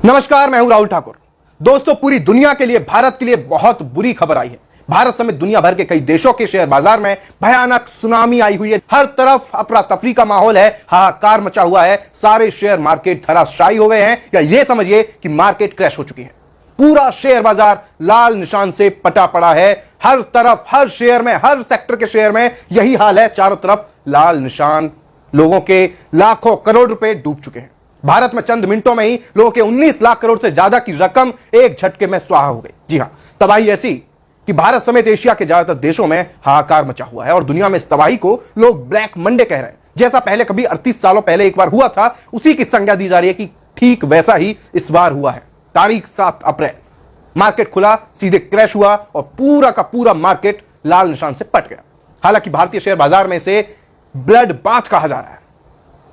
नमस्कार, मैं हूं राहुल ठाकुर। दोस्तों, पूरी दुनिया के लिए, भारत के लिए बहुत बुरी खबर आई है। भारत समेत दुनिया भर के कई देशों के शेयर बाजार में भयानक सुनामी आई हुई है। हर तरफ अफरा तफरी का माहौल है, हाहाकार मचा हुआ है। सारे शेयर मार्केट धराशायी हो गए हैं, या यह समझिए कि मार्केट क्रैश हो चुकी है। पूरा शेयर बाजार लाल निशान से पटा पड़ा है। हर तरफ, हर शेयर में, हर सेक्टर के शेयर में यही हाल है। चारों तरफ लाल निशान, लोगों के लाखों करोड़ रुपए डूब चुके हैं। भारत में चंद मिनटों में ही लोगों के 19 लाख करोड़ से ज्यादा की रकम एक झटके में स्वाहा हो गई। जी हां, तबाही ऐसी कि भारत समेत एशिया के ज्यादातर देशों में हाहाकार मचा हुआ है और दुनिया में इस तबाही को लोग ब्लैक मंडे कह रहे हैं। जैसा पहले कभी 38 सालों पहले एक बार हुआ था, उसी की संज्ञा दी जा रही है कि ठीक वैसा ही इस बार हुआ है। तारीख 7 अप्रैल, मार्केट खुला, सीधे क्रैश हुआ और पूरा का पूरा मार्केट लाल निशान से पट गया। हालांकि भारतीय शेयर बाजार में से ब्लड बाथ कहा जा रहा है।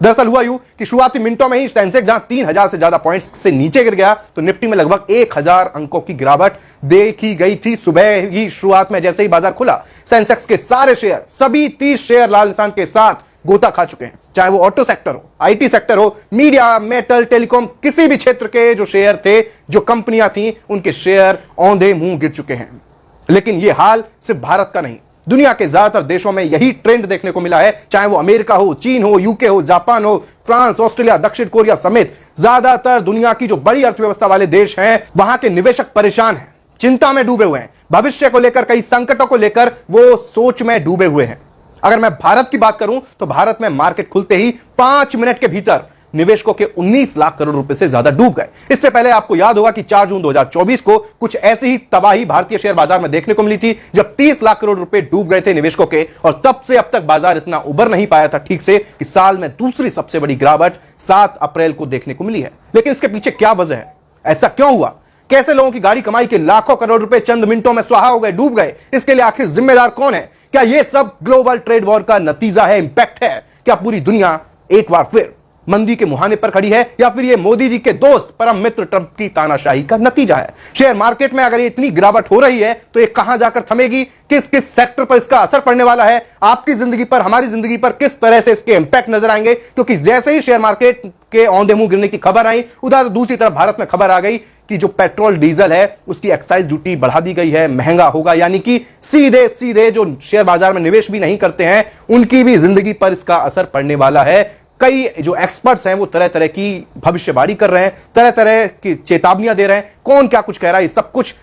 दरअसल हुआ यूं कि शुरुआती मिनटों में ही सेंसेक्स जहां 3000 से ज्यादा पॉइंट्स से नीचे गिर गया, तो निफ्टी में लगभग 1000 अंकों की गिरावट देखी गई थी। सुबह ही शुरुआत में जैसे ही बाजार खुला, सेंसेक्स के सारे शेयर, सभी 30 शेयर लाल निशान के साथ गोता खा चुके हैं। चाहे वो ऑटो सेक्टर हो, आईटी सेक्टर हो, मीडिया, मेटल, टेलीकॉम, किसी भी क्षेत्र के जो शेयर थे, जो कंपनियां थी, उनके शेयर औंधे मुंह गिर चुके हैं। लेकिन यह हाल सिर्फ भारत का नहीं, दुनिया के ज्यादातर देशों में यही ट्रेंड देखने को मिला है। चाहे वो अमेरिका हो, चीन हो, यूके हो, जापान हो, फ्रांस, ऑस्ट्रेलिया, दक्षिण कोरिया समेत ज्यादातर दुनिया की जो बड़ी अर्थव्यवस्था वाले देश हैं, वहां के निवेशक परेशान हैं, चिंता में डूबे हुए हैं। भविष्य को लेकर, कई संकटों को लेकर वो सोच में डूबे हुए हैं। अगर मैं भारत की बात करूं तो भारत में मार्केट खुलते ही 5 मिनट के भीतर निवेशकों के 19 लाख करोड़ रुपए से ज्यादा डूब गए। इससे पहले आपको याद होगा कि 4 जून 2024 को कुछ ऐसी ही तबाही भारतीय शेयर बाजार में देखने को मिली थी, जब 30 लाख करोड़ रुपए डूब गए थे निवेशकों के, और तब से अब तक बाजार इतना उबर नहीं पाया था ठीक से कि साल में दूसरी सबसे बड़ी गिरावट 7 अप्रैल को देखने को मिली है। लेकिन इसके पीछे क्या वजह है? ऐसा क्यों हुआ? कैसे लोगों की गाड़ी कमाई के लाखों करोड़ रुपए चंद मिनटों में स्वाहा हो गए, डूब गए? इसके लिए आखिर जिम्मेदार कौन है? क्या यह सब ग्लोबल ट्रेड वॉर का नतीजा है, इंपैक्ट है? क्या पूरी दुनिया एक बार फिर मंदी के मुहाने पर खड़ी है, या फिर ये मोदी जी के दोस्त परम मित्र ट्रंप की तानाशाही का नतीजा है? शेयर मार्केट में अगर ये इतनी गिरावट हो रही है तो ये कहां जाकर थमेगी? किस किस सेक्टर पर इसका असर पड़ने वाला है? आपकी जिंदगी पर, हमारी जिंदगी पर किस तरह से इसके इंपैक्ट नजर आएंगे? क्योंकि जैसे ही शेयर मार्केट के औंधे मुंह गिरने की खबर आई, उधर दूसरी तरफ भारत में खबर आ गई कि जो पेट्रोल डीजल है उसकी एक्साइज ड्यूटी बढ़ा दी गई है, महंगा होगा। यानी कि सीधे सीधे जो शेयर बाजार में निवेश भी नहीं करते हैं, उनकी भी जिंदगी पर इसका असर पड़ने वाला है। कई जो एक्सपर्ट्स हैं वो तरह तरह की भविष्यवाणी कर रहे हैं, तरह तरह की चेतावनियां दे रहे हैं। कौन क्या कुछ कह रहा है, ये सब कुछ,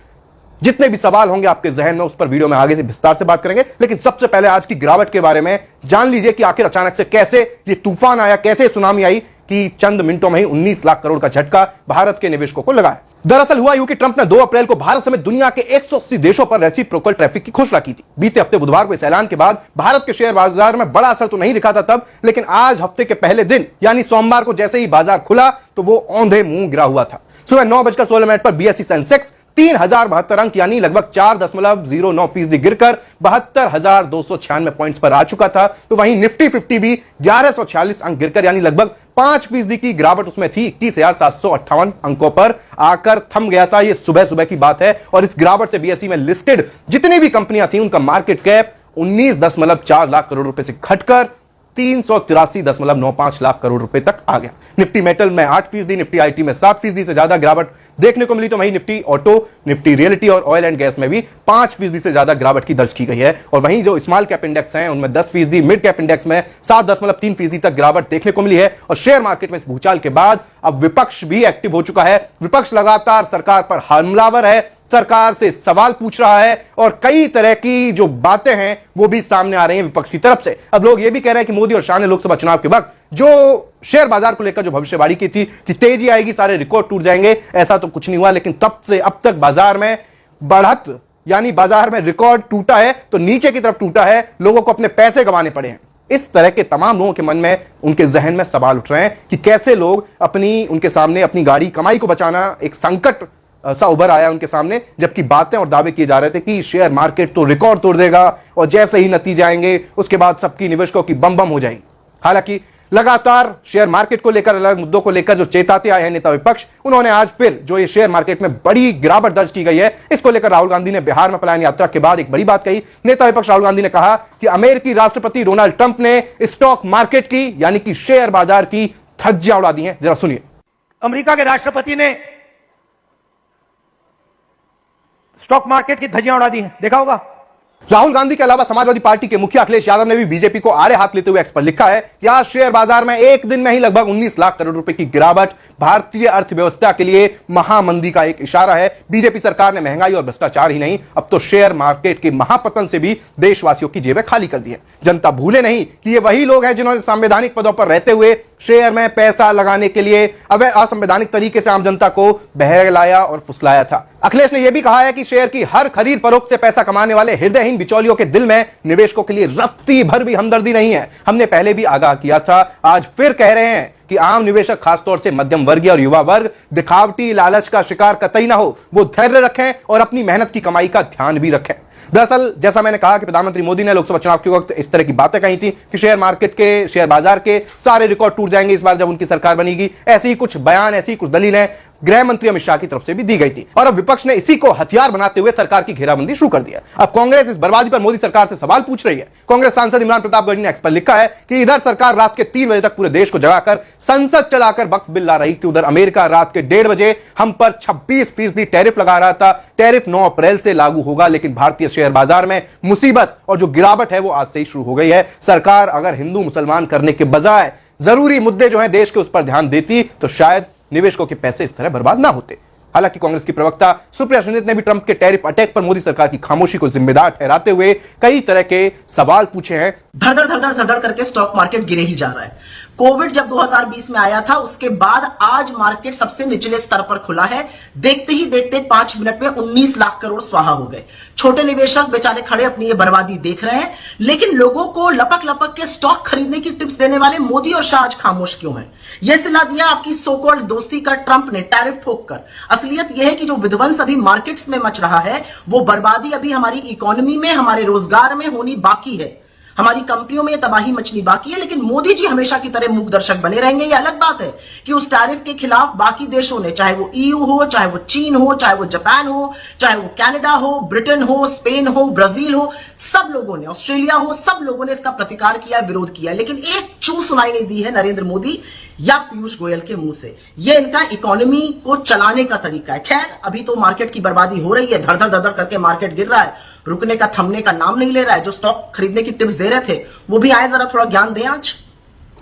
जितने भी सवाल होंगे आपके जहन में, उस पर वीडियो में आगे से विस्तार से बात करेंगे। लेकिन सबसे पहले आज की गिरावट के बारे में जान लीजिए कि आखिर अचानक से कैसे ये तूफान आया, कैसे सुनामी आई कि चंद मिनटों में ही 19 लाख करोड़ का झटका भारत के निवेशकों को लगा है। दरअसल हुआ यूं कि ट्रंप ने 2 अप्रैल को भारत समेत दुनिया के 180 देशों पर रेसिप्रोकल टैरिफ की घोषणा की थी। बीते हफ्ते बुधवार को इस ऐलान के बाद भारत के शेयर बाजार में बड़ा असर तो नहीं दिखा था तब, लेकिन आज हफ्ते के पहले दिन यानी सोमवार को जैसे ही बाजार खुला तो वो औंधे मुंह गिरा हुआ था। सुबह 9:16 पर बीएसई सेंसेक्स 3072 अंक यानी लगभग 4.09% गिरकर 72,296 पॉइंट्स पर आ चुका था। तो वहीं निफ्टी 50 भी 1146 अंक गिरकर यानी लगभग 5% की गिरावट उसमें थी, 21,758 अंकों पर आकर थम गया था। यह सुबह सुबह की बात है। और इस गिरावट से बीएसई में लिस्टेड जितनी भी कंपनियां थी उनका मार्केट कैप 19.4 लाख करोड़ रुपए से घटकर 383.95 लाख करोड़ रुपए तक आ गया। निफ्टी मेटल में 8%, निफ्टी आईटी में 7% से ज्यादा गिरावट देखने को मिली। तो वहीं निफ्टी ऑटो, निफ्टी रियलिटी और ऑयल एंड गैस में भी 5% से ज्यादा गिरावट की दर्ज की गई है। और वहीं जो स्मॉल कैप इंडेक्स हैं उनमें 10%, मिड कैप इंडेक्स में 7.3% तक गिरावट देखने को मिली है। और शेयर मार्केट में इस भूचाल के बाद अब विपक्ष भी एक्टिव हो चुका है। विपक्ष लगातार सरकार पर हमलावर है, सरकार से सवाल पूछ रहा है और कई तरह की जो बातें हैं वो भी सामने आ रही हैं विपक्ष की तरफ से। अब लोग ये भी कह रहे हैं कि मोदी और शाह ने लोकसभा चुनाव के वक्त जो शेयर बाजार को लेकर जो भविष्यवाणी की थी कि तेजी आएगी, सारे रिकॉर्ड टूट जाएंगे, ऐसा तो कुछ नहीं हुआ। लेकिन तब से अब तक बाजार में बढ़त, यानी बाजार में रिकॉर्ड टूटा है तो नीचे की तरफ टूटा है, लोगों को अपने पैसे गंवाने पड़े हैं। इस तरह के तमाम लोगों के मन में, उनके जहन में सवाल उठ रहे हैं कि कैसे लोग उनके सामने अपनी गाड़ी कमाई को बचाना एक संकट सा उभर आया उनके सामने, जबकि बातें और दावे किए जा रहे थे कि शेयर मार्केट तो रिकॉर्ड तोड़ देगा और जैसे ही नतीजे आएंगे उसके बाद सबकी निवेशकों की बम बम हो जाएगी। हालांकि लगातार शेयर मार्केट को लेकर, अलग मुद्दों को लेकर जो चेताते आए हैं नेता विपक्ष, उन्होंने आज फिर जो ये शेयर मार्केट में बड़ी गिरावट दर्ज की गई है, इसको लेकर राहुल गांधी ने बिहार में पलायन यात्रा के बाद एक बड़ी बात कही। नेता विपक्ष राहुल गांधी ने कहा कि अमेरिकी राष्ट्रपति डोनाल्ड ट्रंप ने स्टॉक मार्केट की, यानी कि शेयर बाजार की धज्जियां उड़ा दी हैं। जरा सुनिए। अमेरिका के राष्ट्रपति ने स्टॉक मार्केट की धज्जियां उड़ा दी हैं, देखा होगा। राहुल गांधी के अलावा समाजवादी पार्टी के मुखिया अखिलेश यादव ने भी बीजेपी को आड़े हाथ लेते हुए एक्स पर लिखा है कि आज शेयर बाजार में एक दिन में ही लगभग 19 लाख करोड़ रुपए की गिरावट भारतीय अर्थव्यवस्था के लिए महामंदी का एक इशारा है। बीजेपी सरकार ने महंगाई और भ्रष्टाचार ही नहीं, अब तो शेयर मार्केट के महापतन से भी देशवासियों की जेबें खाली कर दी है। जनता भूले नहीं कि ये वही लोग हैं जिन्होंने संवैधानिक पदों पर रहते हुए शेयर में पैसा लगाने के लिए असंवैधानिक तरीके से आम जनता को बहलाया और फुसलाया था। अखिलेश ने यह भी कहा है कि शेयर की हर खरीद फरोख्त से पैसा कमाने वाले हृदयहीन बिचौलियों के दिल में निवेशकों के लिए रत्ती भर भी हमदर्दी नहीं है। हमने पहले भी आगाह किया था, आज फिर कह रहे हैं कि आम निवेशक, खासतौर से मध्यम वर्गीय और युवा वर्ग, दिखावटी लालच का शिकार कतई ना हो। वो धैर्य रखें और अपनी मेहनत की कमाई का ध्यान भी रखें। दरअसल जैसा मैंने कहा कि प्रधानमंत्री मोदी ने लोकसभा चुनाव के वक्त इस तरह की बातें कही थी कि शेयर मार्केट के, शेयर बाजार के सारे रिकॉर्ड टूट जाएंगे इस बार जब उनकी सरकार बनेगी। ऐसी ही कुछ बयान, ऐसी ही कुछ दलीलें गृह मंत्री अमित शाह की तरफ से भी दी गई थी और अब विपक्ष ने इसी को हथियार बनाते हुए सरकार की घेराबंदी शुरू कर दिया। अब कांग्रेस इस बर्बादी पर मोदी सरकार से सवाल पूछ रही है। कांग्रेस सांसद इमरान प्रतापगढ़ी ने एक्स पर लिखा है कि इधर सरकार रात के 3 बजे तक पूरे देश को जगाकर संसद चलाकर वक्फ बिल ला रही थी, उधर अमेरिका रात के 1:30 बजे हम पर 26% टैरिफ लगा रहा था। टैरिफ 9 अप्रैल से लागू होगा, लेकिन भारतीय शेयर बाजार में मुसीबत और जो गिरावट है वो आज से ही शुरू हो गई है। सरकार अगर हिंदू मुसलमान करने के बजाय जरूरी मुद्दे जो है देश के उस पर ध्यान देती तो शायद निवेशकों के पैसे इस तरह बर्बाद ना होते। हालांकि कांग्रेस की प्रवक्ता सुप्रिया सुनीत ने भी ट्रंप के टैरिफ अटैक पर मोदी सरकार की खामोशी को जिम्मेदार ठहराते हुए कई तरह के सवाल पूछे हैं। धड़ करके स्टॉक मार्केट गिरे ही जा रहा है। कोविड जब 2020 में आया था उसके बाद आज मार्केट सबसे निचले स्तर पर खुला है। देखते ही देखते 5 मिनट में 19 लाख करोड़ स्वाहा हो गए। छोटे निवेशक बेचारे खड़े अपनी ये बर्बादी देख रहे हैं, लेकिन लोगों को लपक लपक के स्टॉक खरीदने की टिप्स देने वाले मोदी और शाह आज खामोश क्यों हैं? यह सिला दिया आपकी सो कॉल्ड दोस्ती का ट्रंप ने टैरिफ ठोक कर। असलियत यह है कि जो विध्वंस अभी मार्केट्स में मच रहा है वो बर्बादी अभी हमारी इकोनॉमी में, हमारे रोजगार में होनी बाकी है, हमारी कंपनियों में तबाही मचनी बाकी है। लेकिन मोदी जी हमेशा की तरह मूक दर्शक बने रहेंगे। ये अलग बात है कि उस टैरिफ के खिलाफ बाकी देशों ने, चाहे वो ईयू हो, चाहे वो चीन हो, चाहे वो जापान हो, चाहे वो कनाडा हो, ब्रिटेन हो, स्पेन हो, ब्राजील हो, सब लोगों ने, ऑस्ट्रेलिया हो, सब लोगों ने इसका प्रतिकार किया, विरोध किया, लेकिन एक चू सुनाई नहीं दी है नरेंद्र मोदी या पीयूष गोयल के मुंह से। ये इनका इकोनॉमी को चलाने का तरीका है। खैर, अभी तो मार्केट की बर्बादी हो रही है, धड़ धड़ करके मार्केट गिर रहा है, रुकने का, थमने का नाम नहीं ले रहा है। जो स्टॉक खरीदने की टिप्स दे रहे थे वो भी आए, जरा थोड़ा ज्ञान दें आज।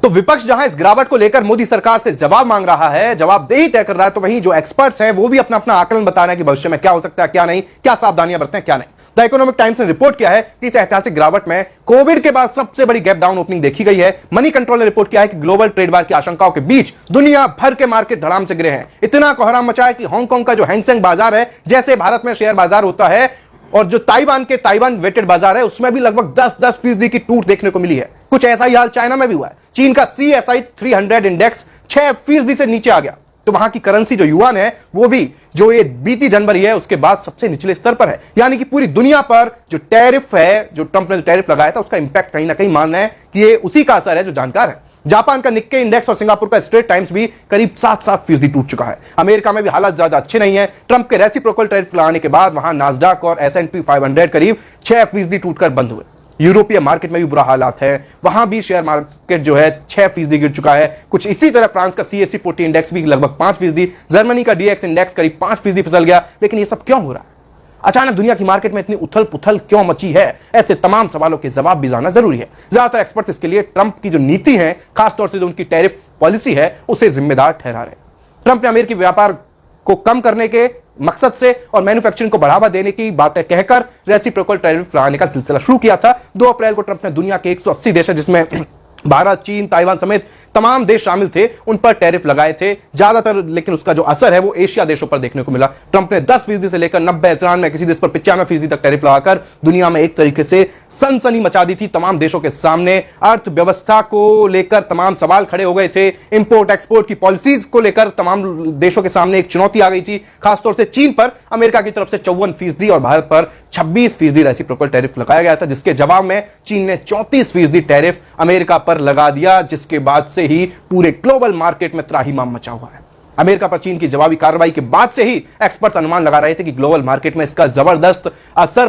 तो विपक्ष जहां इस गिरावट को लेकर मोदी सरकार से जवाब मांग रहा है, जवाबदेही तय कर रहा है, तो वहीं जो एक्सपर्ट्स हैं वो भी अपना अपना आकलन बता रहे हैं कि भविष्य में क्या हो सकता है, क्या नहीं, क्या सावधानियां बरतें, क्या नहीं। द इकोनॉमिक टाइम्स ने रिपोर्ट किया है कि इस ऐतिहासिक गिरावट में कोविड के बाद सबसे बड़ी गैप डाउन ओपनिंग देखी गई है। मनी कंट्रोल ने रिपोर्ट किया है कि ग्लोबल ट्रेड वार की आशंकाओं के बीच दुनिया भर के मार्केट धड़ाम से गिरे हैं। इतना कोहराम मचा है कि हांगकांग का जो हैंगसेंग बाजार है, जैसे भारत में शेयर बाजार होता है, और जो ताइवान वेटेड बाजार है उसमें भी लगभग 10% की टूट देखने को मिली है। कुछ ऐसा ही हाल चाइना में भी हुआ है। चीन का CSI 300 इंडेक्स 6% से नीचे आ गया। तो वहां की करेंसी जो युआन है वो भी जो ये बीती जनवरी है उसके बाद सबसे निचले स्तर पर है। यानी कि पूरी दुनिया पर जो टैरिफ है, जो ट्रंप ने जो टैरिफ लगाया था, उसका इंपैक्ट कहीं ना कहीं मानना है कि ये उसी का असर है जो जानकार है। जापान का निक्के इंडेक्स और सिंगापुर का स्ट्रेट टाइम्स भी करीब 7% टूट चुका है। अमेरिका में भी हालात ज्यादा अच्छे नहीं है। ट्रंप के रेसिप्रोकल टैरिफ लगाने के बाद वहां नास्डाक और S&P 500 करीब 6% टूटकर बंद हुए। यूरोपीय मार्केट में भी बुरा हालात है, वहां भी शेयर मार्केट जो है 6% गिर चुका है। कुछ इसी तरह फ्रांस का CAC 40 इंडेक्स भी लगभग 5%, जर्मनी का DAX इंडेक्स करीब 5% फिसल गया। लेकिन यह सब क्यों हो रहा है? अचानक दुनिया की मार्केट में इतनी उथल पुथल क्यों मची है? ऐसे तमाम सवालों के जवाब भी जानना जरूरी है। ज्यादातर एक्सपर्ट्स इसके लिए ट्रंप की जो नीति है, खासतौर से जो उनकी टैरिफ पॉलिसी है, उसे जिम्मेदार ठहरा रहे हैं। ट्रंप ने अमेरिकी व्यापार को कम करने के मकसद से और मैन्युफैक्चरिंग को बढ़ावा देने की बातें कहकर रेसिप्रोकल टैरिफ लगाने का सिलसिला शुरू किया था। 2 अप्रैल को ट्रंप ने दुनिया के 180 देश, जिसमें भारत, चीन, ताइवान समेत तमाम देश शामिल थे, उन पर टैरिफ लगाए थे ज्यादातर। लेकिन उसका जो असर है वो एशिया देशों पर देखने को मिला। ट्रंप ने 10% से लेकर 90, 93, किसी देश पर 95% तक टैरिफ लगाकर दुनिया में एक तरीके से सनसनी मचा दी थी। तमाम देशों के सामने अर्थव्यवस्था को लेकर तमाम सवाल खड़े हो गए थे। इंपोर्ट एक्सपोर्ट की पॉलिसीज को लेकर तमाम देशों के सामने एक चुनौती आ गई थी। खासतौर से चीन पर अमेरिका की तरफ से 54% और भारत पर 26% रेसिप्रोकल टैरिफ लगाया गया था, जिसके जवाब में चीन ने 34% टैरिफ अमेरिका पर लगा दिया, जिसके बाद से ही पूरे ग्लोबल मार्केट में त्राहिमाम मचा हुआ है। अमेरिका पर चीन की जवाबी कार्रवाई के बाद से ही एक्सपर्ट अनुमान लगा रहे थे कि ग्लोबल मार्केट में इसका जबरदस्त असर